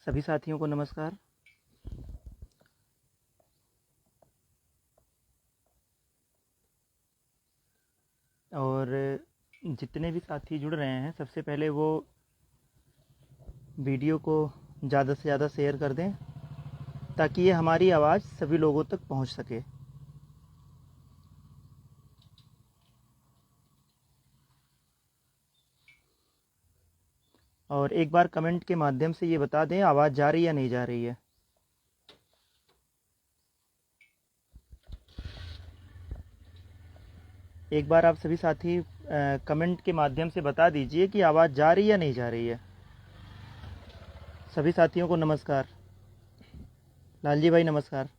सभी साथियों को नमस्कार। और जितने भी साथी जुड़ रहे हैं, सबसे पहले वो वीडियो को ज़्यादा से ज़्यादा शेयर कर दें ताकि ये हमारी आवाज़ सभी लोगों तक पहुंच सके। और एक बार कमेंट के माध्यम से ये बता दें आवाज़ जा रही है या नहीं जा रही है। एक बार आप सभी साथी कमेंट के माध्यम से बता दीजिए कि आवाज़ जा रही है या नहीं जा रही है। सभी साथियों को नमस्कार। लालजी भाई नमस्कार।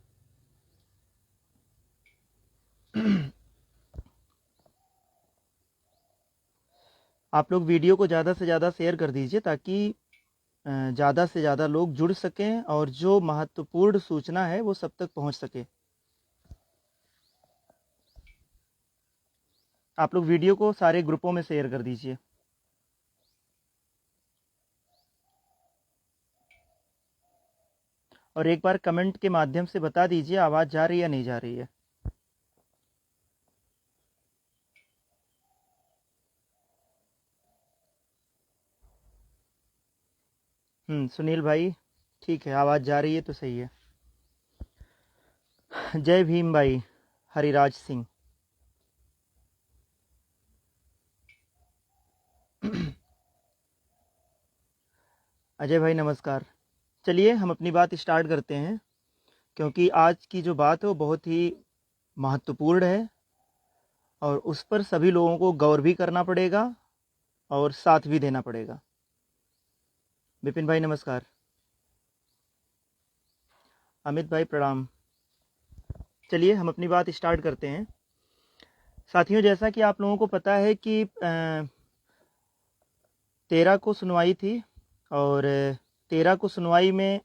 आप लोग वीडियो को ज़्यादा से ज़्यादा शेयर कर दीजिए ताकि ज़्यादा से ज़्यादा लोग जुड़ सकें और जो महत्वपूर्ण सूचना है वो सब तक पहुंच सके। आप लोग वीडियो को सारे ग्रुपों में शेयर कर दीजिए। और एक बार कमेंट के माध्यम से बता दीजिए आवाज़ जा रही है या नहीं जा रही है। सुनील भाई ठीक है, आवाज़ जा रही है तो सही है। जय भीम भाई हरिराज सिंह। अजय भाई नमस्कार। चलिए हम अपनी बात स्टार्ट करते हैं, क्योंकि आज की जो बात है वो बहुत ही महत्वपूर्ण है और उस पर सभी लोगों को गौर भी करना पड़ेगा और साथ भी देना पड़ेगा। विपिन भाई नमस्कार। अमित भाई प्रणाम। चलिए हम अपनी बात स्टार्ट करते हैं। साथियों, जैसा कि आप लोगों को पता है कि 13 को सुनवाई थी और 13 को सुनवाई में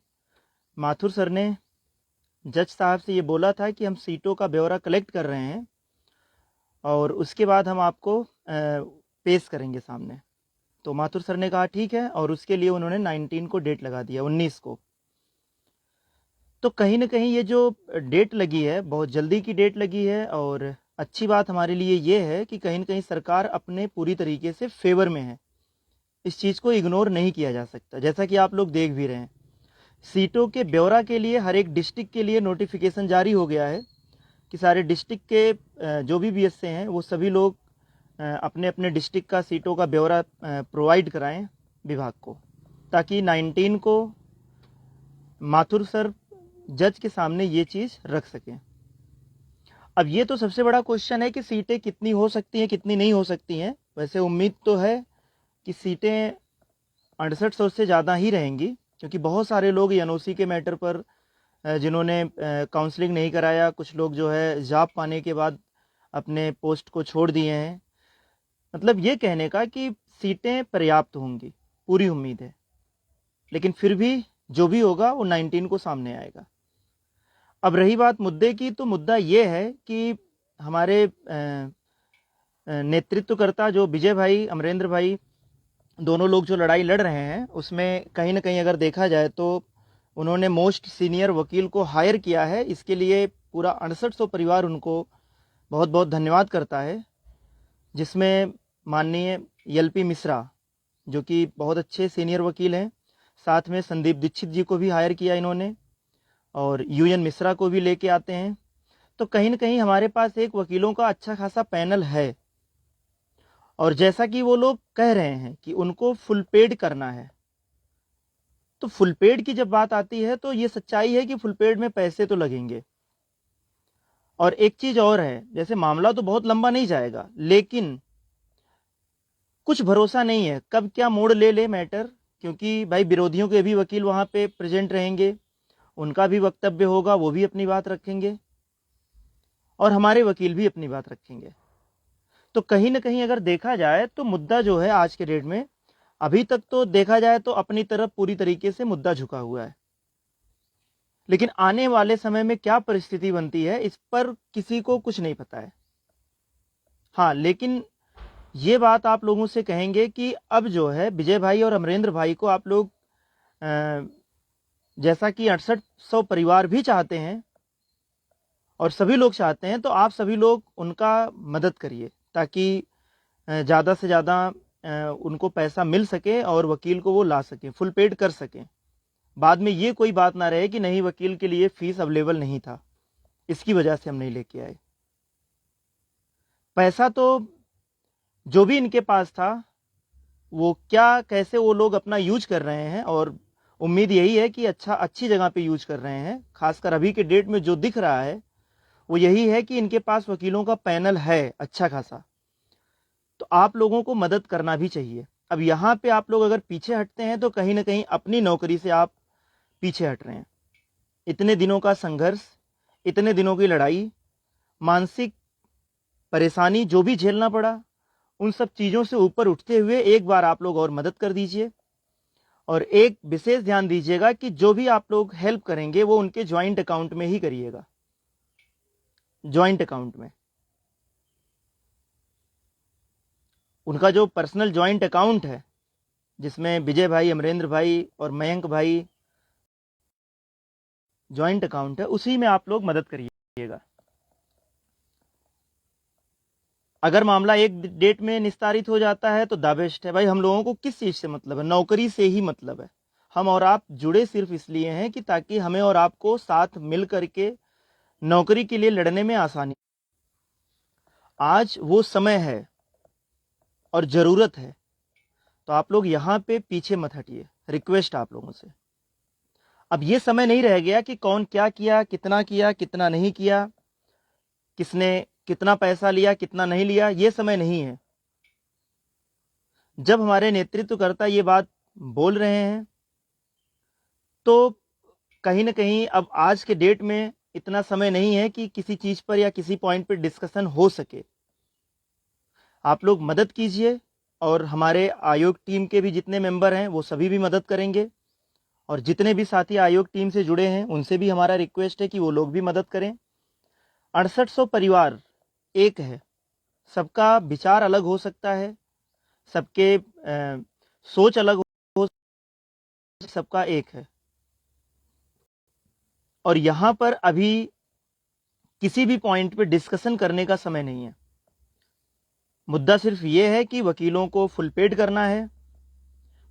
माथुर सर ने जज साहब से ये बोला था कि हम सीटों का ब्यौरा कलेक्ट कर रहे हैं और उसके बाद हम आपको पेश करेंगे सामने। तो माथुर सर ने कहा ठीक है, और उसके लिए उन्होंने 19 को डेट लगा दिया, 19 को। तो कहीं ना कहीं ये जो डेट लगी है बहुत जल्दी की डेट लगी है, और अच्छी बात हमारे लिए ये है कि कहीं ना कहीं सरकार अपने पूरी तरीके से फेवर में है। इस चीज़ को इग्नोर नहीं किया जा सकता। जैसा कि आप लोग देख भी रहे हैं, सीटों के ब्यौरा के लिए हर एक डिस्ट्रिक्ट के लिए नोटिफिकेशन जारी हो गया है कि सारे डिस्ट्रिक्ट के जो भी बीएसए हैं वो सभी लोग अपने अपने डिस्ट्रिक्ट का सीटों का ब्यौरा प्रोवाइड कराएं विभाग को, ताकि 19 को माथुर सर जज के सामने ये चीज़ रख सकें। अब ये तो सबसे बड़ा क्वेश्चन है कि सीटें कितनी हो सकती हैं, कितनी नहीं हो सकती हैं। वैसे उम्मीद तो है कि सीटें 6800 से ज़्यादा ही रहेंगी, क्योंकि बहुत सारे लोग एनओसी के मैटर पर जिन्होंने काउंसलिंग नहीं कराया, कुछ लोग जो है जॉब पाने के बाद अपने पोस्ट को छोड़ दिए हैं। मतलब ये कहने का कि सीटें पर्याप्त होंगी, पूरी उम्मीद है। लेकिन फिर भी जो भी होगा वो 19 को सामने आएगा। अब रही बात मुद्दे की, तो मुद्दा ये है कि हमारे नेतृत्वकर्ता जो विजय भाई, अमरेंद्र भाई, दोनों लोग जो लड़ाई लड़ रहे हैं, उसमें कहीं ना कहीं अगर देखा जाए तो उन्होंने मोस्ट सीनियर वकील को हायर किया है। इसके लिए पूरा 6800 परिवार उनको बहुत बहुत धन्यवाद करता है, जिसमें माननीय एलपी मिश्रा जो कि बहुत अच्छे सीनियर वकील हैं, साथ में संदीप दीक्षित जी को भी हायर किया इन्होंने, और यूएन मिश्रा को भी लेके आते हैं। तो कहीं ना कहीं हमारे पास एक वकीलों का अच्छा खासा पैनल है। और जैसा कि वो लोग कह रहे हैं कि उनको फुल पेड करना है, तो फुल पेड की जब बात आती है तो ये सच्चाई है कि फुल पेड में पैसे तो लगेंगे। और एक चीज और है, जैसे मामला तो बहुत लंबा नहीं जाएगा, लेकिन कुछ भरोसा नहीं है कब क्या मोड़ ले ले मैटर, क्योंकि भाई विरोधियों के भी वकील वहां पे प्रेजेंट रहेंगे, उनका भी वक्तव्य होगा, वो भी अपनी बात रखेंगे और हमारे वकील भी अपनी बात रखेंगे। तो कहीं ना कहीं अगर देखा जाए तो मुद्दा जो है आज के डेट में, अभी तक तो देखा जाए तो अपनी तरफ पूरी तरीके से मुद्दा झुका हुआ है। लेकिन आने वाले समय में क्या परिस्थिति बनती है इस पर किसी को कुछ नहीं पता है। हाँ, लेकिन ये बात आप लोगों से कहेंगे कि अब जो है विजय भाई और अमरेंद्र भाई को आप लोग जैसा कि 6800 परिवार भी चाहते हैं और सभी लोग चाहते हैं, तो आप सभी लोग उनका मदद करिए ताकि ज़्यादा से ज़्यादा उनको पैसा मिल सके और वकील को वो ला सकें, फुल पेड कर सकें। बाद में ये कोई बात ना रहे कि नहीं, वकील के लिए फीस अवेलेबल नहीं था, इसकी वजह से हम नहीं लेके आए। पैसा तो जो भी इनके पास था, वो क्या कैसे वो लोग अपना यूज कर रहे हैं, और उम्मीद यही है कि अच्छी जगह पे यूज कर रहे हैं। खासकर अभी के डेट में जो दिख रहा है वो यही है कि इनके पास वकीलों का पैनल है अच्छा खासा, तो आप लोगों को मदद करना भी चाहिए। अब यहाँ पे आप लोग अगर पीछे हटते हैं तो कहीं ना कहीं अपनी नौकरी से आप पीछे हट रहे हैं। इतने दिनों का संघर्ष, इतने दिनों की लड़ाई, मानसिक परेशानी जो भी झेलना पड़ा, उन सब चीज़ों से ऊपर उठते हुए एक बार आप लोग और मदद कर दीजिए। और एक विशेष ध्यान दीजिएगा कि जो भी आप लोग हेल्प करेंगे वो उनके ज्वाइंट अकाउंट में ही करिएगा, ज्वाइंट अकाउंट में। उनका जो पर्सनल ज्वाइंट अकाउंट है, जिसमें विजय भाई, अमरेंद्र भाई और मयंक भाई ज्वाइंट अकाउंट है, उसी में आप लोग मदद करिएगा। अगर मामला एक डेट में निस्तारित हो जाता है तो द बेस्ट है भाई। हम लोगों को किस चीज़ से मतलब है? नौकरी से ही मतलब है। हम और आप जुड़े सिर्फ इसलिए हैं कि ताकि हमें और आपको साथ मिल करके नौकरी के लिए लड़ने में आसानी। आज वो समय है और ज़रूरत है, तो आप लोग यहाँ पे पीछे मत हटिए, रिक्वेस्ट आप लोगों से। अब ये समय नहीं रह गया कि कौन क्या किया, कितना नहीं किया, किसने कितना पैसा लिया, कितना नहीं लिया, ये समय नहीं है। जब हमारे नेतृत्वकर्ता ये बात बोल रहे हैं तो कहीं ना कहीं अब आज के डेट में इतना समय नहीं है कि किसी चीज़ पर या किसी पॉइंट पर डिस्कशन हो सके। आप लोग मदद कीजिए, और हमारे आयोग टीम के भी जितने मेंबर हैं वो सभी भी मदद करेंगे, और जितने भी साथी आयोग टीम से जुड़े हैं उनसे भी हमारा रिक्वेस्ट है कि वो लोग भी मदद करें। 6800 परिवार एक है, सबका विचार अलग हो सकता है, सबके सोच अलग हो, सबका एक है। और यहाँ पर अभी किसी भी पॉइंट पे डिस्कशन करने का समय नहीं है। मुद्दा सिर्फ ये है कि वकीलों को फुल पेड करना है,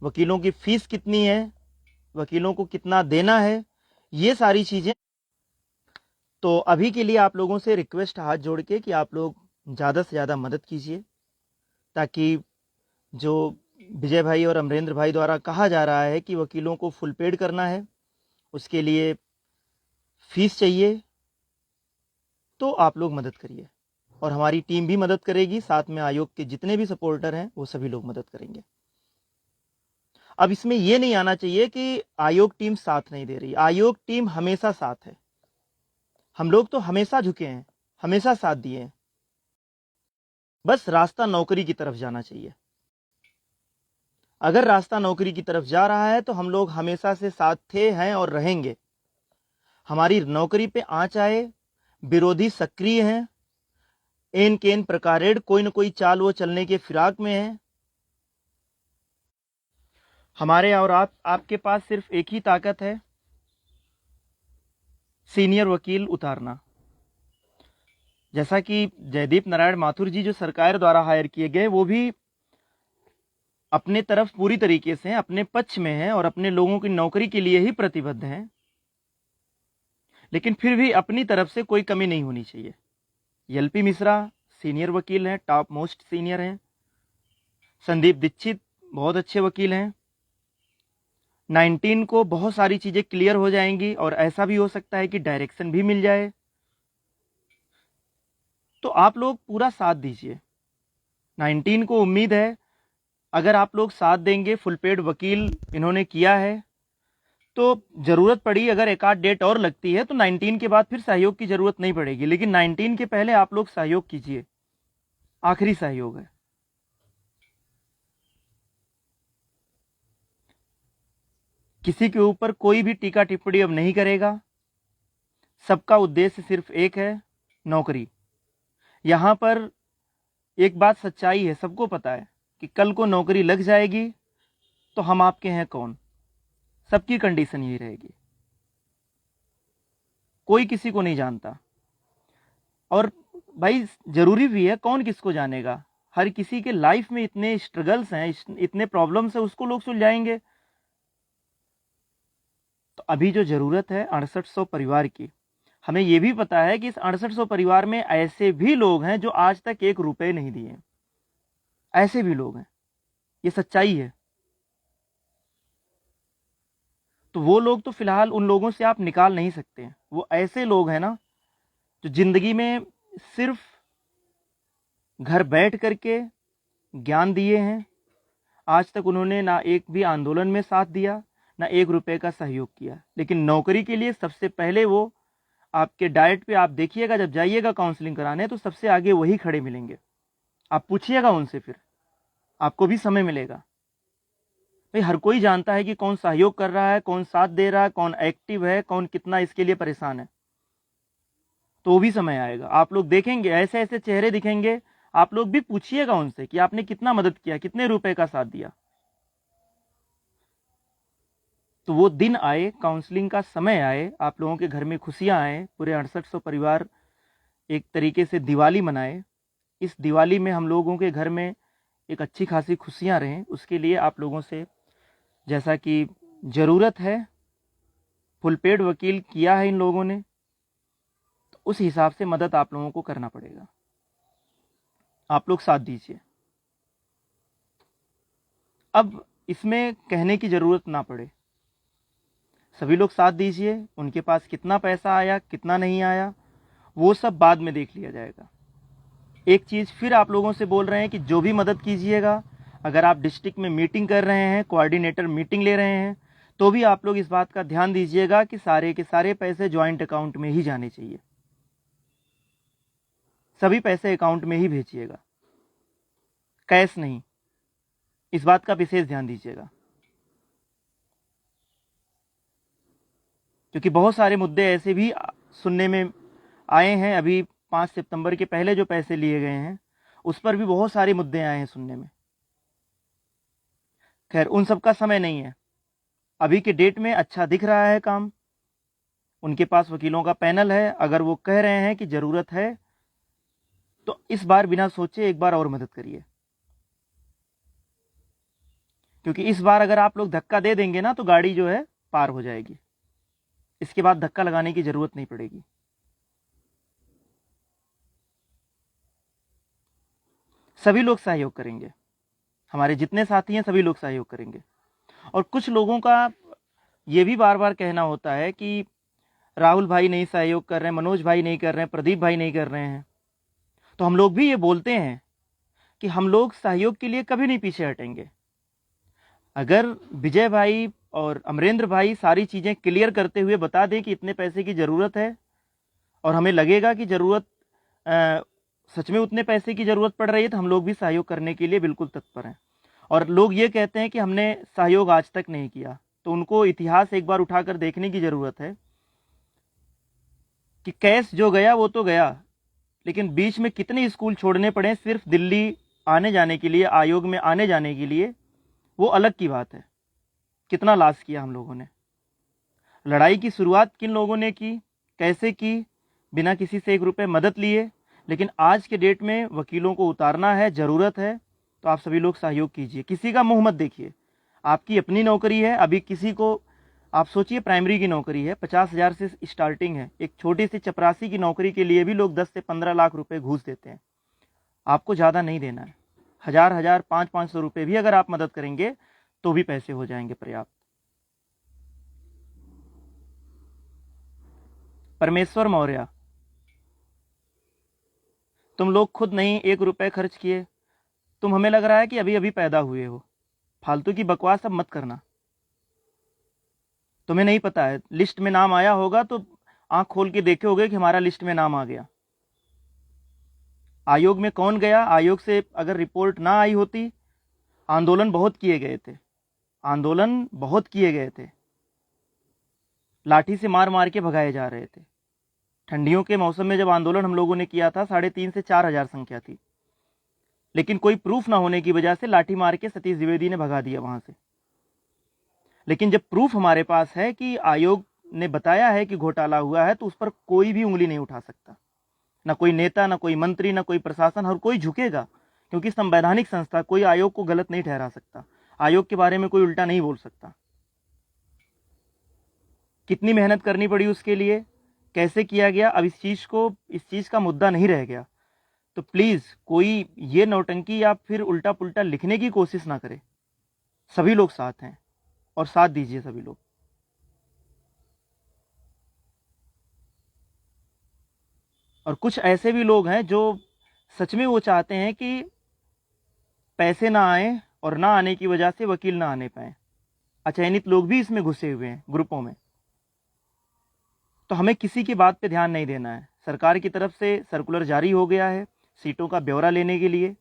वकीलों की फीस कितनी है, वकीलों को कितना देना है, ये सारी चीज़ें। तो अभी के लिए आप लोगों से रिक्वेस्ट हाथ जोड़ के कि आप लोग ज़्यादा से ज़्यादा मदद कीजिए, ताकि जो विजय भाई और अमरेंद्र भाई द्वारा कहा जा रहा है कि वकीलों को फुल पेड करना है, उसके लिए फीस चाहिए, तो आप लोग मदद करिए। और हमारी टीम भी मदद करेगी, साथ में आयोग के जितने भी सपोर्टर हैं वो सभी लोग मदद करेंगे। अब इसमें यह नहीं आना चाहिए कि आयोग टीम साथ नहीं दे रही। आयोग टीम हमेशा साथ है, हम लोग तो हमेशा झुके हैं, हमेशा साथ दिए हैं। बस रास्ता नौकरी की तरफ जाना चाहिए। अगर रास्ता नौकरी की तरफ जा रहा है तो हम लोग हमेशा से साथ थे, हैं और रहेंगे। हमारी नौकरी पे आँच आए, विरोधी सक्रिय हैं, एन केन प्रकारेण कोई न कोई चाल वो चलने के फिराक में है। हमारे और आपके पास सिर्फ एक ही ताकत है, सीनियर वकील उतारना। जैसा कि जयदीप नारायण माथुर जी जो सरकार द्वारा हायर किए गए, वो भी अपने तरफ पूरी तरीके से अपने पक्ष में हैं और अपने लोगों की नौकरी के लिए ही प्रतिबद्ध हैं, लेकिन फिर भी अपनी तरफ से कोई कमी नहीं होनी चाहिए। एलपी मिश्रा सीनियर वकील हैं, टॉप मोस्ट सीनियर हैं। संदीप दीक्षित बहुत अच्छे वकील हैं। 19 को बहुत सारी चीज़ें क्लियर हो जाएंगी, और ऐसा भी हो सकता है कि डायरेक्शन भी मिल जाए। तो आप लोग पूरा साथ दीजिए। 19 को उम्मीद है अगर आप लोग साथ देंगे, फुल पेड वकील इन्होंने किया है, तो ज़रूरत पड़ी अगर एक आध डेट और लगती है तो 19 के बाद फिर सहयोग की ज़रूरत नहीं पड़ेगी, लेकिन 19 के पहले आप लोग सहयोग कीजिए, आखिरी सहयोग है। किसी के ऊपर कोई भी टीका टिप्पणी अब नहीं करेगा। सबका उद्देश्य सिर्फ एक है, नौकरी। यहाँ पर एक बात सच्चाई है, सबको पता है कि कल को नौकरी लग जाएगी तो हम आपके हैं कौन। सबकी कंडीशन यही रहेगी। कोई किसी को नहीं जानता। और भाई ज़रूरी भी है, कौन किसको जानेगा। हर किसी के लाइफ में इतने स्ट्रगल्स हैं, इतने प्रॉब्लम्स हैं, उसको लोग सुलझाएंगे। तो अभी जो ज़रूरत है 6800 परिवार की, हमें ये भी पता है कि इस 6800 परिवार में ऐसे भी लोग हैं जो आज तक 1 रुपए नहीं दिए। ऐसे भी लोग हैं, ये सच्चाई है। तो वो लोग तो फिलहाल उन लोगों से आप निकाल नहीं सकते हैं। वो ऐसे लोग हैं ना जो जिंदगी में सिर्फ घर बैठ करके ज्ञान दिए हैं। आज तक उन्होंने ना एक भी आंदोलन में साथ दिया, ना 1 रुपए का सहयोग किया। लेकिन नौकरी के लिए सबसे पहले वो आपके डाइट पे आप देखिएगा, जब जाइएगा काउंसलिंग कराने तो सबसे आगे वही खड़े मिलेंगे। आप पूछिएगा उनसे, फिर आपको भी समय मिलेगा। भाई हर कोई जानता है कि कौन सहयोग कर रहा है, कौन साथ दे रहा है, कौन एक्टिव है, कौन कितना इसके लिए परेशान है। तो वो भी समय आएगा, आप लोग देखेंगे ऐसे ऐसे चेहरे दिखेंगे। आप लोग भी पूछिएगा उनसे कि आपने कितना मदद किया, कितने रुपए का साथ दिया। तो वो दिन आए, काउंसलिंग का समय आए, आप लोगों के घर में खुशियां आए, पूरे 6800 परिवार एक तरीके से दिवाली मनाए। इस दिवाली में हम लोगों के घर में एक अच्छी खासी खुशियां रहें, उसके लिए आप लोगों से जैसा कि ज़रूरत है, फुल पेड वकील किया है इन लोगों ने, तो उस हिसाब से मदद आप लोगों को करना पड़ेगा। आप लोग साथ दीजिए। अब इसमें कहने की ज़रूरत ना पड़े, सभी लोग साथ दीजिए। उनके पास कितना पैसा आया, कितना नहीं आया, वो सब बाद में देख लिया जाएगा। एक चीज़ फिर आप लोगों से बोल रहे हैं कि जो भी मदद कीजिएगा, अगर आप डिस्ट्रिक्ट में मीटिंग कर रहे हैं, कोऑर्डिनेटर मीटिंग ले रहे हैं, तो भी आप लोग इस बात का ध्यान दीजिएगा कि सारे के सारे पैसे ज्वाइंट अकाउंट में ही जाने चाहिए। सभी पैसे अकाउंट में ही भेजिएगा, कैश नहीं। इस बात का विशेष ध्यान दीजिएगा, क्योंकि बहुत सारे मुद्दे ऐसे भी सुनने में आए हैं। अभी 5 सितंबर के पहले जो पैसे लिए गए हैं, उस पर भी बहुत सारे मुद्दे आए हैं सुनने में। खैर, उन सब का समय नहीं है। अभी के डेट में अच्छा दिख रहा है काम, उनके पास वकीलों का पैनल है। अगर वो कह रहे हैं कि ज़रूरत है, तो इस बार बिना सोचे एक बार और मदद करिए, क्योंकि इस बार अगर आप लोग धक्का दे देंगे ना, तो गाड़ी जो है पार हो जाएगी। इसके बाद धक्का लगाने की ज़रूरत नहीं पड़ेगी। सभी लोग सहयोग करेंगे, हमारे जितने साथी हैं सभी लोग सहयोग करेंगे। और कुछ लोगों का ये भी बार बार कहना होता है कि राहुल भाई नहीं सहयोग कर रहे हैं, मनोज भाई नहीं कर रहे हैं, प्रदीप भाई नहीं कर रहे हैं। तो हम लोग भी ये बोलते हैं कि हम लोग सहयोग के लिए कभी नहीं पीछे हटेंगे। अगर विजय भाई और अमरेंद्र भाई सारी चीज़ें क्लियर करते हुए बता दें कि इतने पैसे की ज़रूरत है, और हमें लगेगा कि ज़रूरत सच में उतने पैसे की ज़रूरत पड़ रही है, तो हम लोग भी सहयोग करने के लिए बिल्कुल तत्पर हैं। और लोग ये कहते हैं कि हमने सहयोग आज तक नहीं किया, तो उनको इतिहास एक बार उठाकर देखने की ज़रूरत है कि कैश जो गया वो तो गया, लेकिन बीच में कितने स्कूल छोड़ने पड़े सिर्फ दिल्ली आने जाने के लिए, आयोग में आने जाने के लिए, वो अलग की बात है। कितना लॉस किया हम लोगों ने। लड़ाई की शुरुआत किन लोगों ने की, कैसे की, बिना किसी से 1 रुपए मदद लिए। लेकिन आज के डेट में वकीलों को उतारना है, ज़रूरत है, तो आप सभी लोग सहयोग कीजिए। किसी का मुंह मत देखिए, आपकी अपनी नौकरी है। अभी किसी को आप सोचिए, प्राइमरी की नौकरी है, 50,000 से स्टार्टिंग है। एक छोटी सी चपरासी की नौकरी के लिए भी लोग 10 से 15 लाख रुपए घूस देते हैं। आपको ज़्यादा नहीं देना है, 1000 500 रुपये भी अगर आप मदद करेंगे तो भी पैसे हो जाएंगे पर्याप्त। परमेश्वर मौर्य, तुम लोग खुद नहीं 1 रुपए खर्च किए, तुम हमें लग रहा है कि अभी अभी पैदा हुए हो। फालतू की बकवास अब मत करना। तुम्हें नहीं पता है, लिस्ट में नाम आया होगा तो आंख खोल के देखे होगे कि हमारा लिस्ट में नाम आ गया। आयोग में कौन गया? आयोग से अगर रिपोर्ट ना आई होती, आंदोलन बहुत किए गए थे, आंदोलन बहुत किए गए थे, लाठी से मार मार के भगाए जा रहे थे। ठंडियों के मौसम में जब आंदोलन हम लोगों ने किया था, 3,500 से 4,000 संख्या थी, लेकिन कोई प्रूफ ना होने की वजह से लाठी मार के सतीश द्विवेदी ने भगा दिया वहां से। लेकिन जब प्रूफ हमारे पास है कि आयोग ने बताया है कि घोटाला हुआ है तो उस पर कोई भी उंगली नहीं उठा सकता, ना कोई नेता, ना कोई मंत्री, ना कोई प्रशासन, और कोई झुकेगा, क्योंकि संवैधानिक संस्था कोई आयोग को गलत नहीं ठहरा सकता, आयोग के बारे में कोई उल्टा नहीं बोल सकता। कितनी मेहनत करनी पड़ी उसके लिए, कैसे किया गया, अब इस चीज का मुद्दा नहीं रह गया। तो प्लीज कोई ये नौटंकी या फिर उल्टा पुल्टा लिखने की कोशिश ना करे। सभी लोग साथ हैं और साथ दीजिए सभी लोग। और कुछ ऐसे भी लोग हैं जो सच में वो चाहते हैं कि पैसे ना आए और ना आने की वजह से वकील ना आने पाए। अचयनित लोग भी इसमें घुसे हुए हैं ग्रुपों में। तो हमें किसी की बात पे ध्यान नहीं देना है। सरकार की तरफ से सर्कुलर जारी हो गया है सीटों का ब्यौरा लेने के लिए,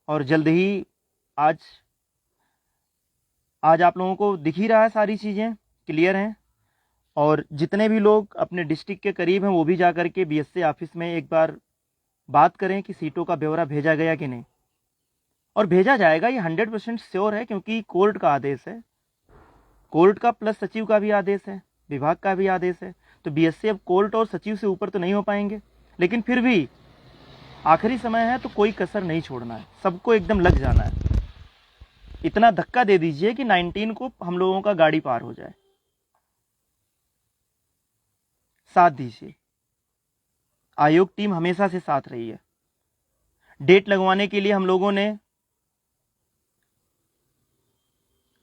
और जल्द ही आज आप लोगों को दिख ही रहा है, सारी चीज़ें क्लियर हैं। और जितने भी लोग अपने डिस्ट्रिक्ट के करीब हैं वो भी जा करके बीएससी ऑफिस में एक बार बात करें कि सीटों का ब्यौरा भेजा गया कि नहीं, और भेजा जाएगा, ये 100% श्योर है, क्योंकि कोर्ट का आदेश है, कोर्ट का प्लस सचिव का भी आदेश है, विभाग का भी आदेश है। तो बीएससी अब कोर्ट और सचिव से ऊपर तो नहीं हो पाएंगे, लेकिन फिर भी आखिरी समय है तो कोई कसर नहीं छोड़ना है, सबको एकदम लग जाना है। इतना धक्का दे दीजिए कि 19 को हम लोगों का गाड़ी पार हो जाए। साथ दीजिए, आयोग टीम हमेशा से साथ रही है। डेट लगवाने के लिए हम लोगों ने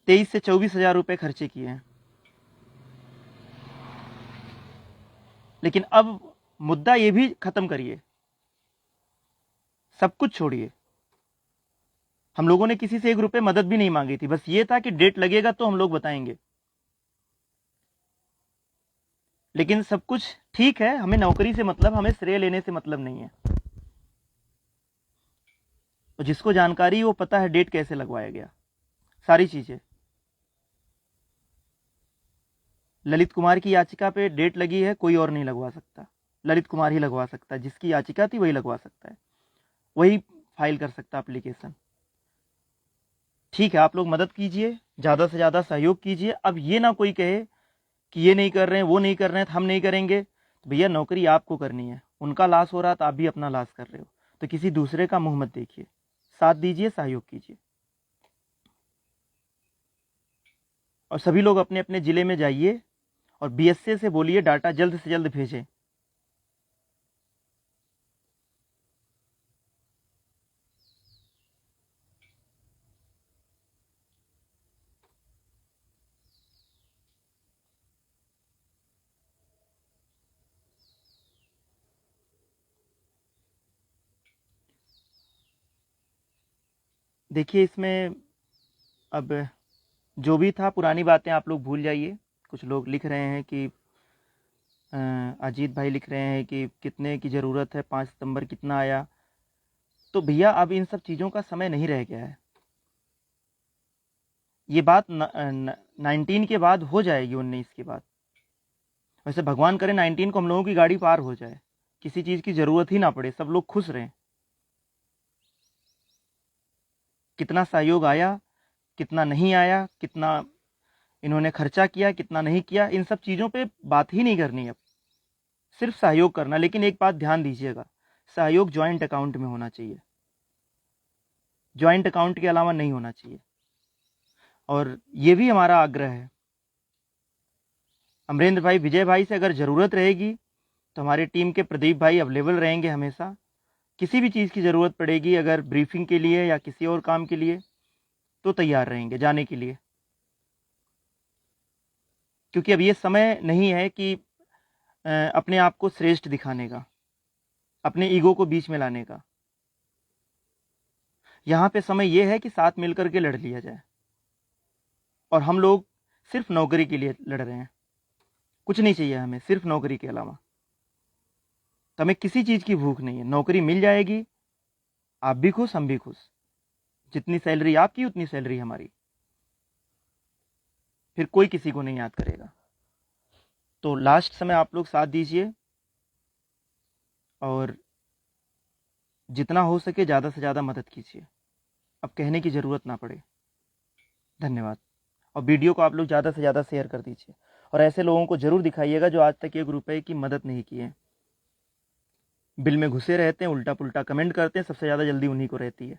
23 से 24 हजार रुपए खर्चे किए हैं, लेकिन अब मुद्दा ये भी खत्म करिए, सब कुछ छोड़िए। हम लोगों ने किसी से 1 रुपए मदद भी नहीं मांगी थी, बस ये था कि डेट लगेगा तो हम लोग बताएंगे। लेकिन सब कुछ ठीक है, हमें नौकरी से मतलब, हमें श्रेय लेने से मतलब नहीं है। तो जिसको जानकारी वो पता है डेट कैसे लगवाया गया, सारी चीजें। ललित कुमार की याचिका पे डेट लगी है, कोई और नहीं लगवा सकता, ललित कुमार ही लगवा सकता है। जिसकी याचिका थी वही लगवा सकता है, वही फाइल कर सकता एप्लीकेशन। ठीक है, आप लोग मदद कीजिए, ज्यादा से ज्यादा सहयोग कीजिए। अब ये ना कोई कहे कि ये नहीं कर रहे हैं, वो नहीं कर रहे हैं, तो हम नहीं करेंगे। तो भैया नौकरी आपको करनी है, उनका लॉस हो रहा तो आप भी अपना लॉस कर रहे हो, तो किसी दूसरे का मुंह मत देखिए, साथ दीजिए, सहयोग कीजिए। और सभी लोग अपने अपने जिले में जाइए और बीएसए से बोलिए डाटा जल्द से जल्द भेजें। देखिए इसमें अब जो भी था पुरानी बातें आप लोग भूल जाइए। कुछ लोग लिख रहे हैं कि अजीत भाई लिख रहे हैं कि कितने की ज़रूरत है, 5 सितंबर कितना आया। तो भैया अब इन सब चीज़ों का समय नहीं रह गया है, ये बात 19 के बाद हो जाएगी, 19 के बाद। वैसे भगवान करे 19 को हम लोगों की गाड़ी पार हो जाए, किसी चीज़ की ज़रूरत ही ना पड़े, सब लोग खुश रहें। कितना सहयोग आया, कितना नहीं आया, कितना इन्होंने खर्चा किया, कितना नहीं किया, इन सब चीज़ों पे बात ही नहीं करनी। अब सिर्फ सहयोग करना। लेकिन एक बात ध्यान दीजिएगा, सहयोग ज्वाइंट अकाउंट में होना चाहिए, ज्वाइंट अकाउंट के अलावा नहीं होना चाहिए। और ये भी हमारा आग्रह है, अमरेंद्र भाई, विजय भाई से अगर ज़रूरत रहेगी तो हमारे टीम के प्रदीप भाई अवेलेबल रहेंगे हमेशा। किसी भी चीज़ की ज़रूरत पड़ेगी, अगर ब्रीफिंग के लिए या किसी और काम के लिए, तो तैयार रहेंगे जाने के लिए। क्योंकि अब ये समय नहीं है कि अपने आप को श्रेष्ठ दिखाने का, अपने ईगो को बीच में लाने का। यहाँ पे समय ये है कि साथ मिलकर के लड़ लिया जाए। और हम लोग सिर्फ नौकरी के लिए लड़ रहे हैं, कुछ नहीं चाहिए हमें सिर्फ नौकरी के अलावा। तो हमें किसी चीज़ की भूख नहीं है, नौकरी मिल जाएगी, आप भी खुश, हम भी खुश। जितनी सैलरी आपकी उतनी सैलरी हमारी, फिर कोई किसी को नहीं याद करेगा। तो लास्ट समय आप लोग साथ दीजिए और जितना हो सके ज़्यादा से ज़्यादा मदद कीजिए, अब कहने की ज़रूरत ना पड़े। धन्यवाद। और वीडियो को आप लोग ज़्यादा से ज़्यादा शेयर कर दीजिए। और ऐसे लोगों को ज़रूर दिखाइएगा जो आज तक 1 रुपए की मदद नहीं की है। बिल में घुसे रहते हैं, उल्टा पुल्टा कमेंट करते हैं, सबसे ज़्यादा जल्दी उन्हीं को रहती है।